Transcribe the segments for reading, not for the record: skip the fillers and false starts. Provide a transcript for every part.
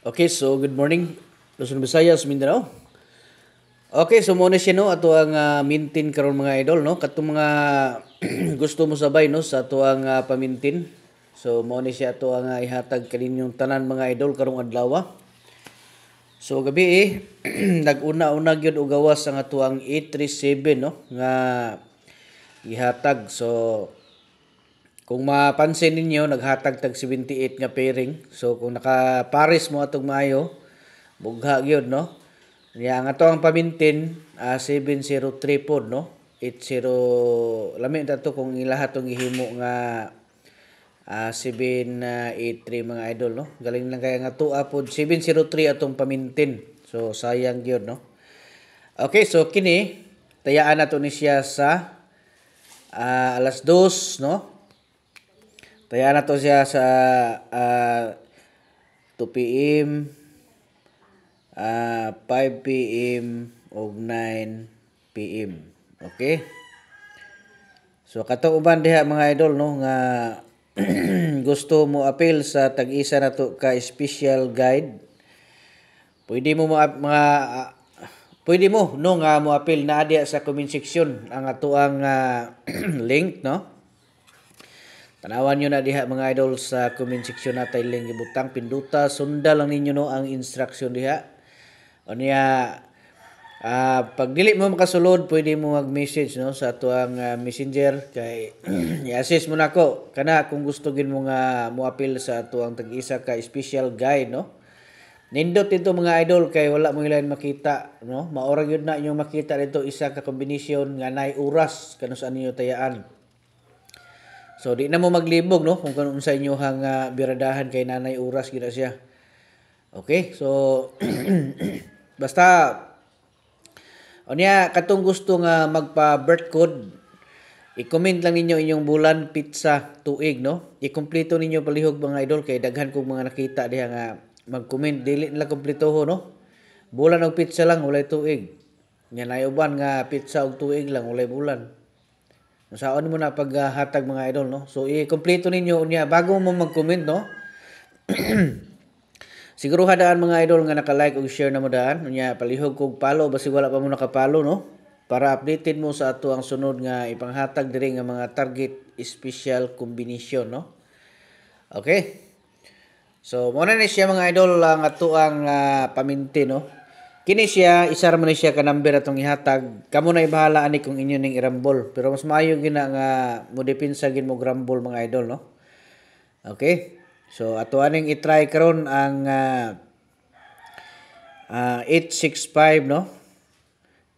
Okay, so good morning, Luzon, Visayas, Mindanao. Okay, so muna siya no ato ang mintin karon mga idol no katong mga gusto mo sabay no sa ato ang pamintin. So muna siya ato ang ihatag kaninyong tanan mga idol karong adlaw. So gabi nag-una-una gyud og gawas ang ato ang 837 no nga ihatag. So kung mapansin ninyo, naghatag tag 78 nga pairing. So kung naka-pares mo atong maayo, bugha gyud no. Nya ang ato ang pamintin 703 pod no. 80 lami ta to kung ilahat tong ihimo nga 783 mga idol no. Galing lang kaya nga tuwa pod 703 atong pamintin. So sayang gyud no. Okay, so kini tayaan nato ni siya sa alas 2 no. Taya na to siya sa 2 p.m., 5 p.m. o 9 p.m. Okay? So katong uban diha mga idol no nga gusto mo appeal sa tag-isa na to ka special guide. Pwede mo pwede mo no nga mo appeal na diha sa comment section ang ato ang link no. Tanawan nyo na diha mga idol sa comment section na tayo link ibutang pinduta. Sunda lang ninyo no ang instruction diha. O niya, pag dili mo makasulod, pwede mo mag-message no sa ato ang messenger. Kay i-assist mo na ko. Kana kung gusto gin mo nga mo appeal sa ato ang tag-isa ka special guide no. Nindot dito mga idol kay wala mo ilan makita no. Maura gyud na inyo makita dito isa ka kombinasyon nga nay oras kano saan niyo tayaan. So di na mo maglibog no kung kanun sa inyo hang biradahan kay nanay oras gid siya. Okay? So basta onya katong gusto nga magpa-birth code, i-comment lang ninyo inyong bulan, pizza, tuig no. I-kumpleto ninyo palihog mga idol kay daghan kong mga nakita diha nga mag-comment dili nila kumpletuho no. Bulan og pizza lang walay tuig. Nya nay uban nga pizza og tuig lang walay bulan. Saon mo na paghatag mga idol no. So i-kumpleto ninyo unya bago mo mag-comment no. Siguro hadaan mga idol nga naka-like ug share na mo daan unya palihog kog follow basi wala pa mo naka-follow no para updated mo sa ato ang sunod nga ipanghatag diri nga mga target special combination no. Okay? So mo na ni siya mga idol ang ato ang paminti no. Kini siya, isa ra man siya ka number atong ihatag. Kamo na ibahala ani kung inyo ning irambol. Pero mas maayo gina nga mo depensa gin mo grambol mga idol no. Okay? So ato aning i-try karon ang 865 no.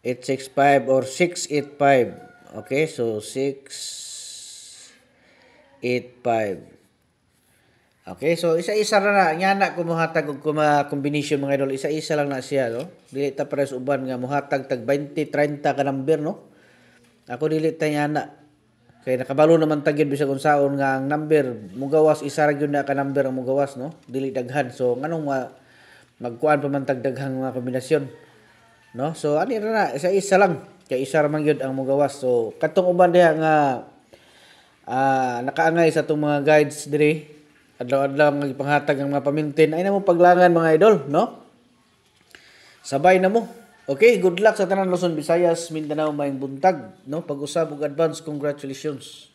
865 or 685. Okay? So 685. Okay, so isa-isa ra na nya na ko mohatag og combination mga idol, isa-isa lang na siya no. Dili ta pares uban nga mohatag tag 20 30 ka number no. Ako dili ta nya na. Kay nakabalo naman tagid bisag unsaon nga ang number mugawas isa ra gyud na ka number ang mugawas no. Dili daghan. So nganong magkuan pa man tag daghang mga kombinasyon. No? So ani ra na isa-isa lang. Kay isa ra man gyud ang mugawas. So katong uban diha nga nakaangay sa tong mga guides diri adlaw-adlaw nga ipanghatag ang mga pamintin ay na mo paglangan mga idol no. Sabay na mo. Okay, good luck sa tanan Luzon, Visayas, Mindanao, maayong buntag no. Pag-usab og advance congratulations.